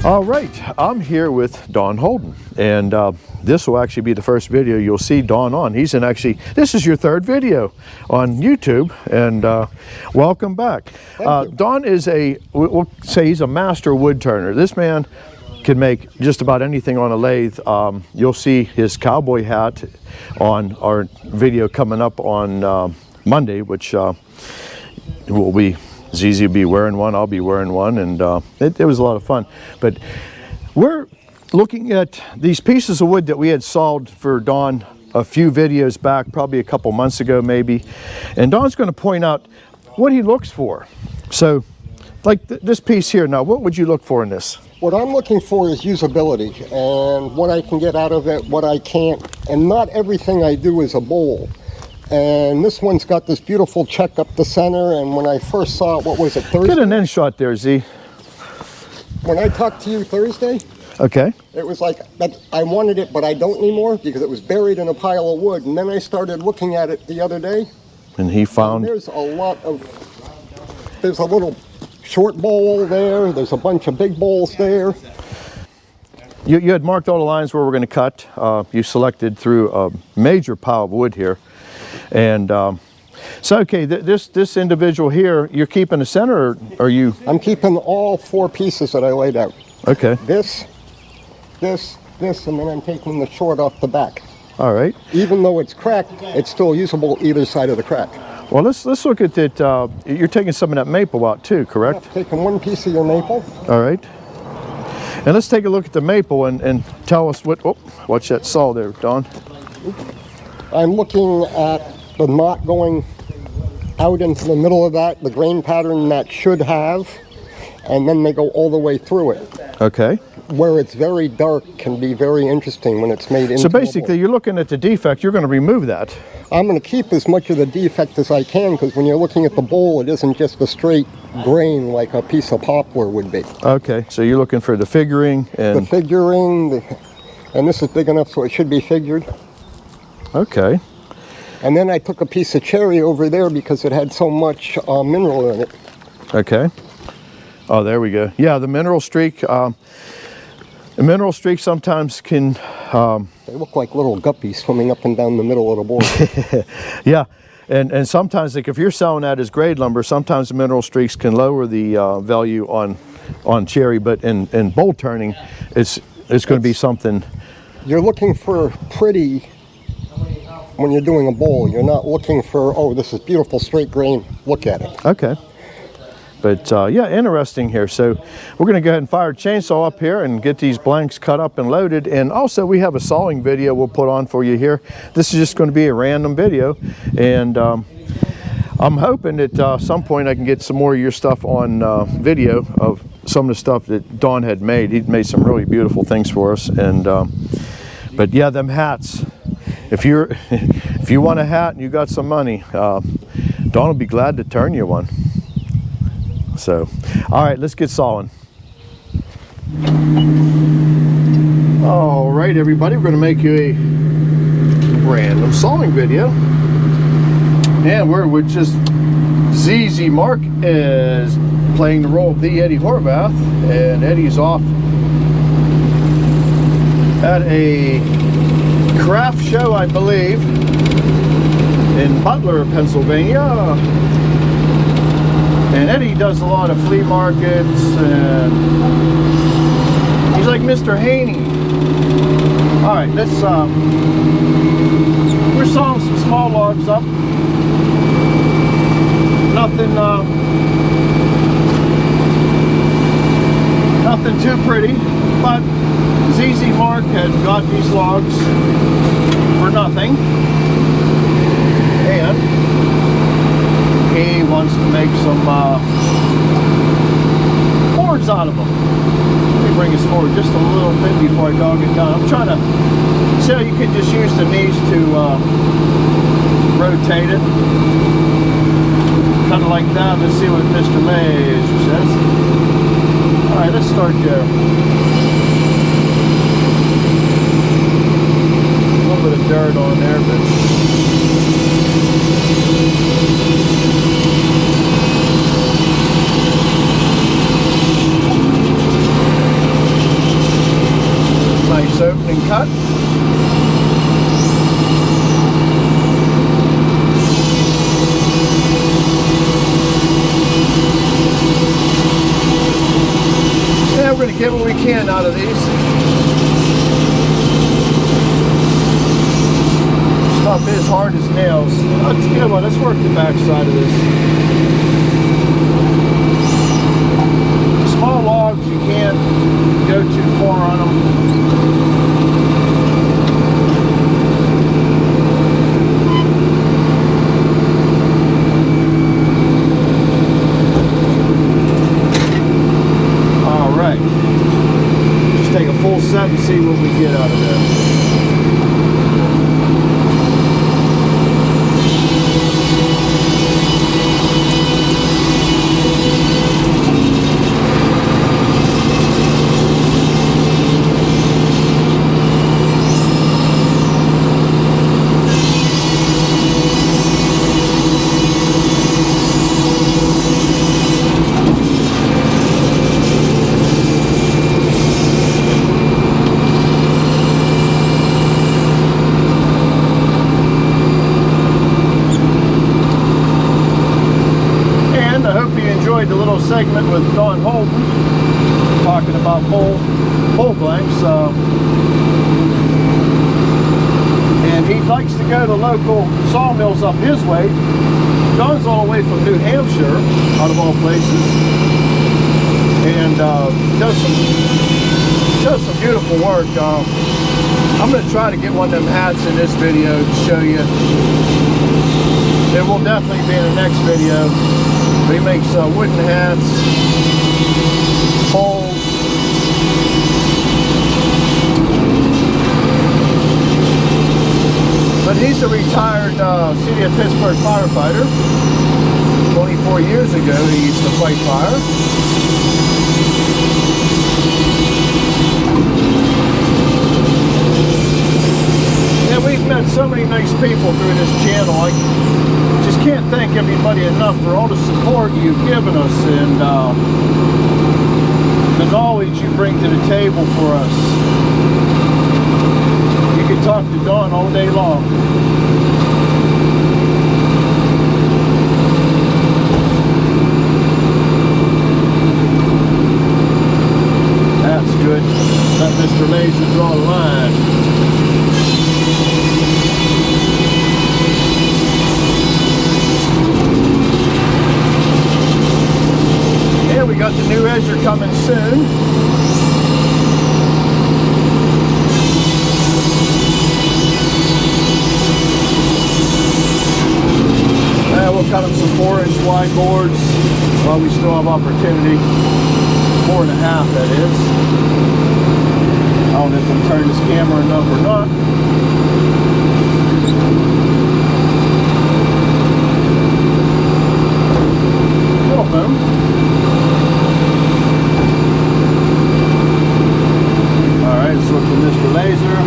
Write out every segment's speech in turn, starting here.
All right, I'm here with Don Holden, and this will actually be the first video you'll see Don on. He's in this is your third video on YouTube, and welcome back. Don is we'll say he's a master wood turner. This man can make just about anything on a lathe. You'll see his cowboy hat on our video coming up on Monday, which will be Zizi will be wearing one, I'll be wearing one, and it was a lot of fun. But we're looking at these pieces of wood that we had sawed for Don a few videos back, probably a couple months ago maybe. And Don's going to point out what he looks for. So, like this piece here, now what would you look for in this? What I'm looking for is usability and what I can get out of it, what I can't. And not everything I do is a bowl. And this one's got this beautiful check up the center, and when I first saw it, what was it, Thursday? Get an end shot there, Z. When I talked to you Thursday, okay, it was like that I wanted it, but I don't anymore because it was buried in a pile of wood. And then I started looking at it the other day. And he found... And there's a little short bowl there, there's a bunch of big bowls there. You had marked all the lines where we're going to cut. You selected through a major pile of wood here. And so, okay, this individual here, you're keeping the center, or are you? I'm keeping all four pieces that I laid out. Okay. This, and then I'm taking the short off the back. All right. Even though it's cracked, it's still usable either side of the crack. Well, let's look at it. You're taking some of that maple out too, correct? Yeah, taking one piece of your maple. All right. And let's take a look at the maple and tell us watch that saw there, Don. I'm looking at the knot going out into the middle of that, the grain pattern that should have, and then they go all the way through it. Okay. Where it's very dark can be very interesting when it's made into So basically, you're looking at the defect, you're going to remove that. I'm going to keep as much of the defect as I can, because when you're looking at the bowl, it isn't just a straight grain like a piece of poplar would be. Okay, so you're looking for the figuring and... The figuring, and this is big enough so it should be figured. Okay. And then I took a piece of cherry over there because it had so much mineral in it. Okay. Oh, there we go. Yeah, the mineral streak. The mineral streak sometimes can... They look like little guppies swimming up and down the middle of the board. Yeah, and sometimes, like if you're selling that as grade lumber, sometimes the mineral streaks can lower the value on cherry, but in bowl turning, it's going to be something... You're looking for pretty... When you're doing a bowl, you're not looking for, oh, this is beautiful straight grain, look at it. Okay. But yeah, interesting here. So we're going to go ahead and fire a chainsaw up here and get these blanks cut up and loaded. And also we have a sawing video we'll put on for you here. This is just going to be a random video. And I'm hoping that at some point I can get some more of your stuff on video of some of the stuff that Don had made. He'd made some really beautiful things for us. And but yeah, them hats. If you want a hat and you got some money, Don will be glad to turn you one. So, all right, let's get sawing. All right, everybody, we're going to make you a random sawing video. And we're just ZZ Mark is playing the role of the Eddie Horvath, and Eddie's off at a craft show, I believe, in Butler, Pennsylvania. And Eddie does a lot of flea markets, and he's like Mr. Haney. All right, let's we're sawing some small logs up. Nothing too pretty, but ZZ Mark had got these logs for nothing, and he wants to make some boards out of them. Let me bring this forward just a little bit before I dog it down. I'm trying to see how you can just use the knees to rotate it. Kind of like that. Let's see what Mr. Mays says. All right, let's start there. A little bit of dirt on there, but get what we can out of these. Stuff is hard as nails. You know what, let's work the back side of this. Small logs, you can't go too far on them. Take a full set and see what we get out of that. The little segment with Don Holden talking about pole blanks, and he likes to go to local sawmills up his way. Don's all the way from New Hampshire, out of all places, and does some beautiful work. I'm going to try to get one of them hats in this video to show you. It will definitely be in the next video. But he makes wooden hats, poles, but he's a retired City of Pittsburgh firefighter. 24 years ago he used to fight fire. And we've met so many nice people through this channel. I just can't thank everybody enough for all the support you've given us and the knowledge you bring to the table for us. You can talk to Don all day long. That's good. Let Mr. Laser draw the line. We got the new edger coming soon. We'll cut them some 4-inch wide boards while we still have opportunity. 4.5, that is. I don't know if I'm turning this camera enough or not. Little boom. Let's look for Mr. Laser.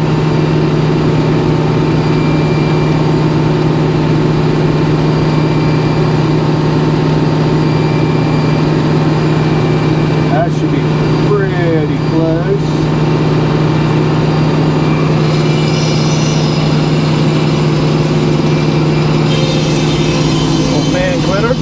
That should be pretty close. Old man glitter.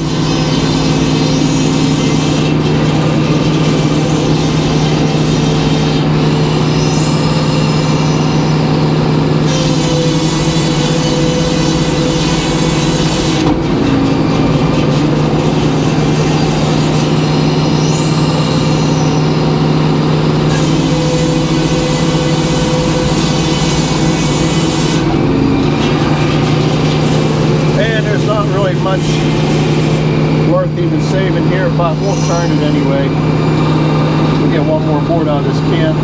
Much worth even saving here, but we'll turn it anyway. We'll get one more board out of this can.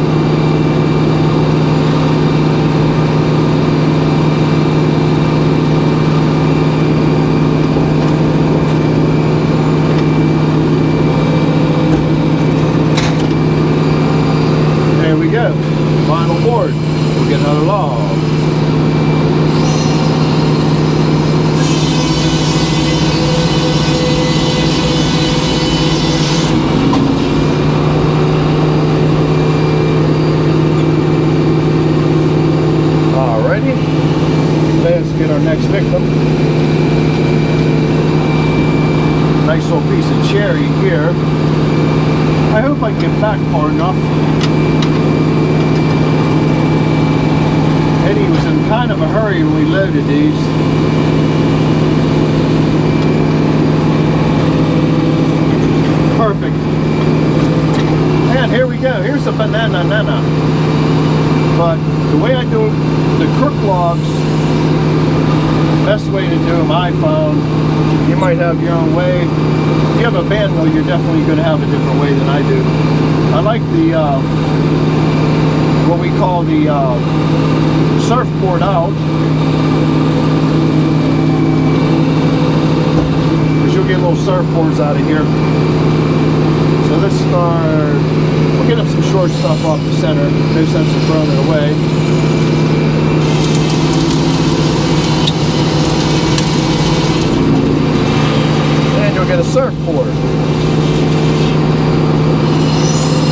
There we go. Final board. We'll get another log. Let's get our next victim. Nice little piece of cherry here. I hope I can get back far enough. Eddie was in kind of a hurry when we loaded these. Perfect. And here we go. Here's a banana nana. But the way I do the crook logs, best way to do them, iPhone. You might have your own way. If you have a band mill, you're definitely going to have a different way than I do. I like the what we call the surfboard out, because you'll get little surfboards out of here. So let's start. We'll get up some short stuff off the center. No sense in throwing it away. And you'll get a surfboard.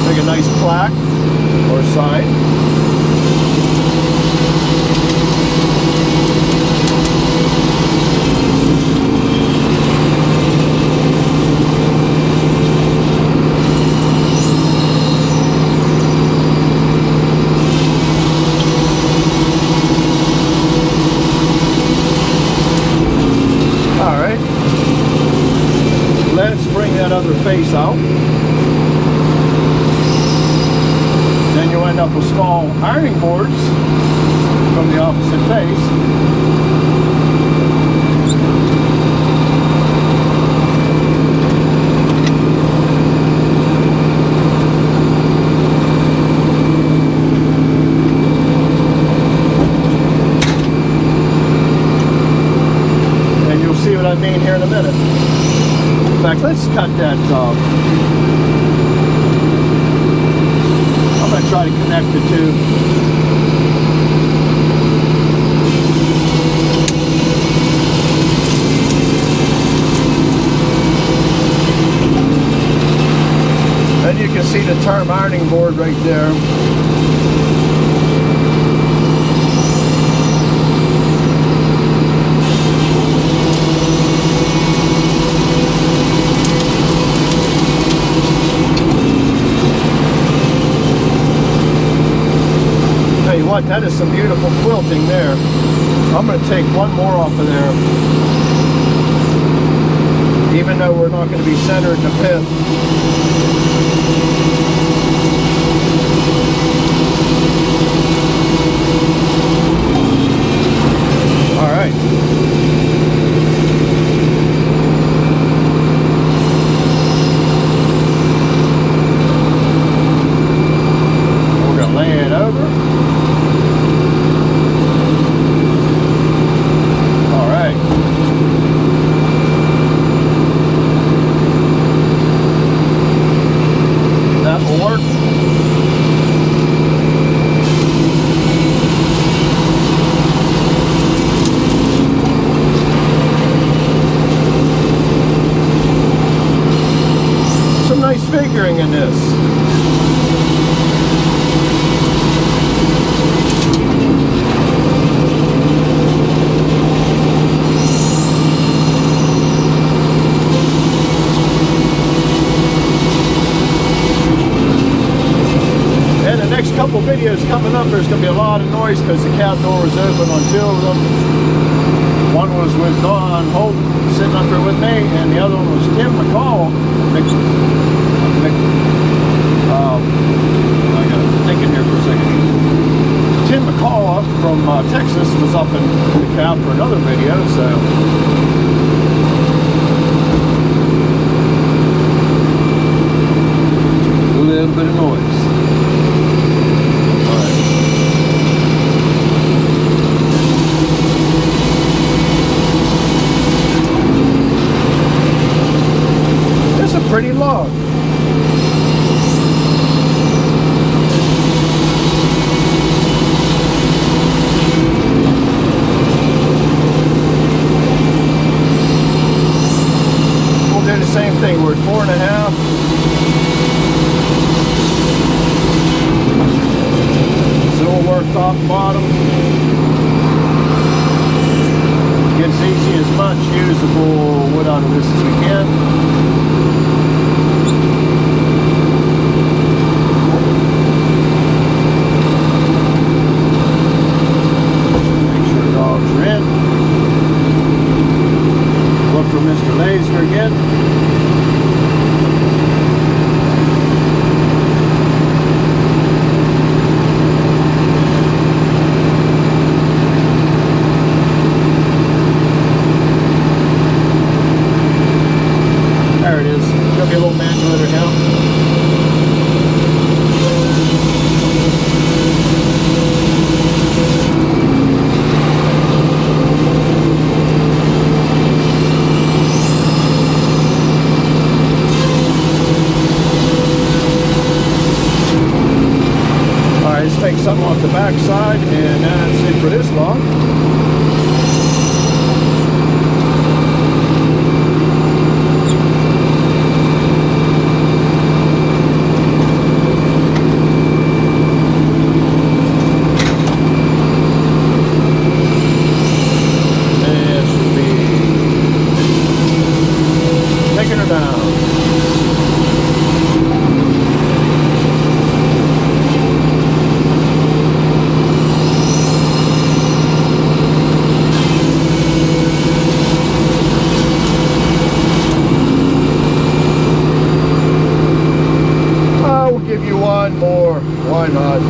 Make a nice plaque or sign. Face out. Then you end up with small ironing boards from the opposite face. And you'll see what I mean here in a minute. In fact, let's cut that. I'm going to try to connect the two. And you can see the term ironing board right there. That is some beautiful quilting there. I'm going to take one more off of there, even though we're not going to be centered in the pith. All right. We're going to lay it over. Figuring in this. And the next couple videos coming up, there's going to be a lot of noise because the cab door was open on two of them. One was with Don Holden sitting up here with me, and the other one was Tim McCall. I got to think in here for a second. Tim McCall from Texas was up in the cab for another video, so a little bit of noise. All right. It's a pretty log. Same thing, we're at 4.5. So we'll work top and bottom. Get as easy as much usable wood out of this as we can. razor again. There it is. There'll be a little mandilator now. Take something off the back side, and that's it for this log. This will be taking her down. One more, why not?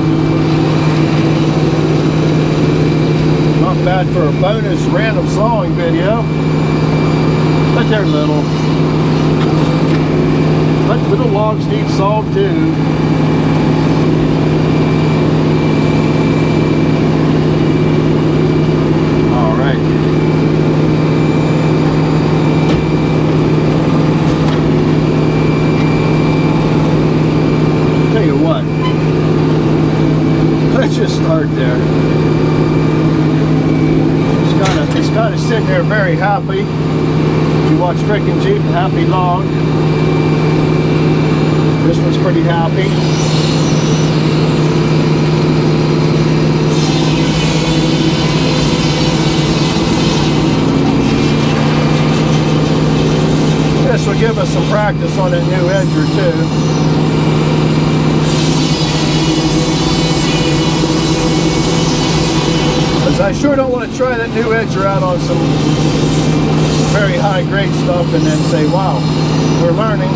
Not bad for a bonus random sawing video, but they're little. But little logs need sawed too. All right. Let's just start there. It's kind of sitting there very happy. If you watch Frickin' Jeep, happy log. This one's pretty happy. This will give us some practice on that new edger too. I sure don't want to try that new edger out on some very high grade stuff and then say, wow, we're learning.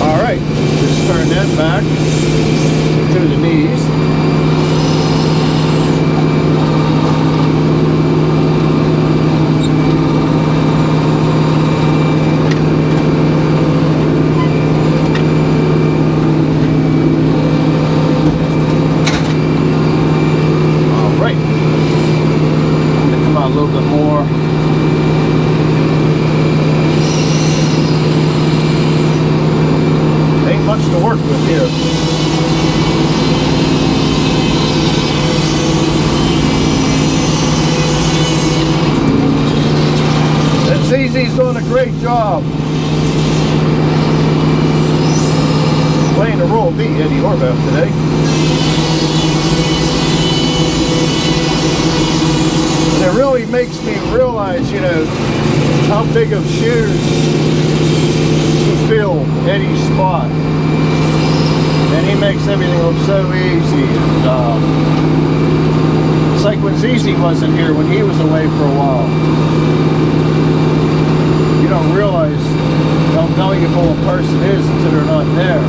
All right, just turn that back to the knees. To work with here. And ZZ's doing a great job playing the role of the Eddie Horvath today. And it really makes me realize, you know, how big of shoes to fill Eddie's spot. And he makes everything look so easy. And, it's like when ZZ wasn't here, when he was away for a while. You don't realize how valuable a person is until they're not there.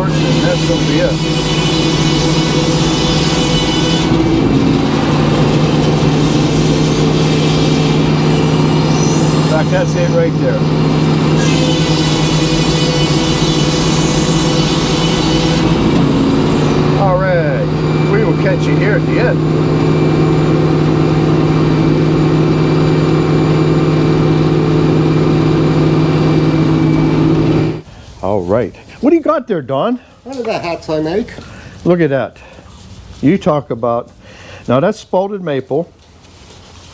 boards, and that's going to be it. In fact, that's it right there. All right, we will catch you here at the end. All right. What do you got there, Don? One of the hats I make. Look at that. You talk about, now that's spalted maple,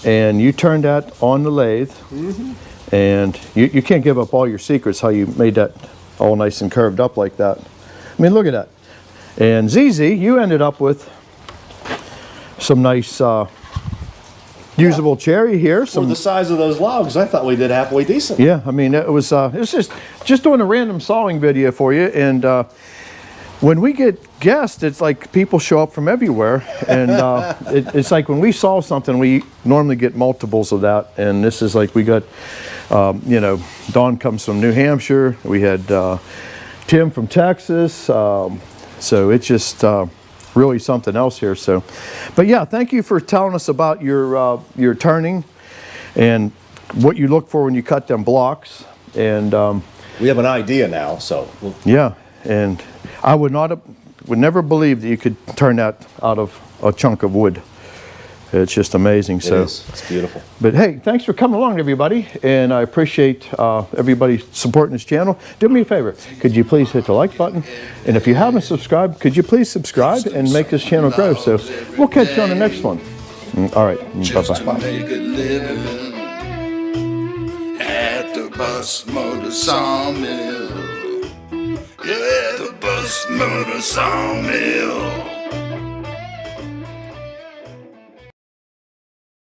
and you turned that on the lathe, and you can't give up all your secrets how you made that all nice and curved up like that. I mean, look at that. And ZZ, you ended up with some nice usable cherry here. For the size of those logs, I thought we did halfway decent. Yeah, I mean, it was just doing a random sawing video for you, and when we get guests, it's like people show up from everywhere, and it's like when we saw something, we normally get multiples of that, and this is like we got, you know, Don comes from New Hampshire, we had Tim from Texas, so it's just really something else here. So, but yeah, thank you for telling us about your turning and what you look for when you cut them blocks, and We have an idea now, so. yeah, and I would never believe that you could turn that out of a chunk of wood. It's just amazing. It So is. It's beautiful. but hey, thanks for coming along, everybody, and I appreciate everybody supporting this channel. Do me a favor, could you please hit the like button, and if you haven't subscribed, could you please subscribe and make this channel grow? So we'll catch you on the next one. All right, bye-bye. Make a living at the bus motor sawmill. Yeah, the bus motor sawmill.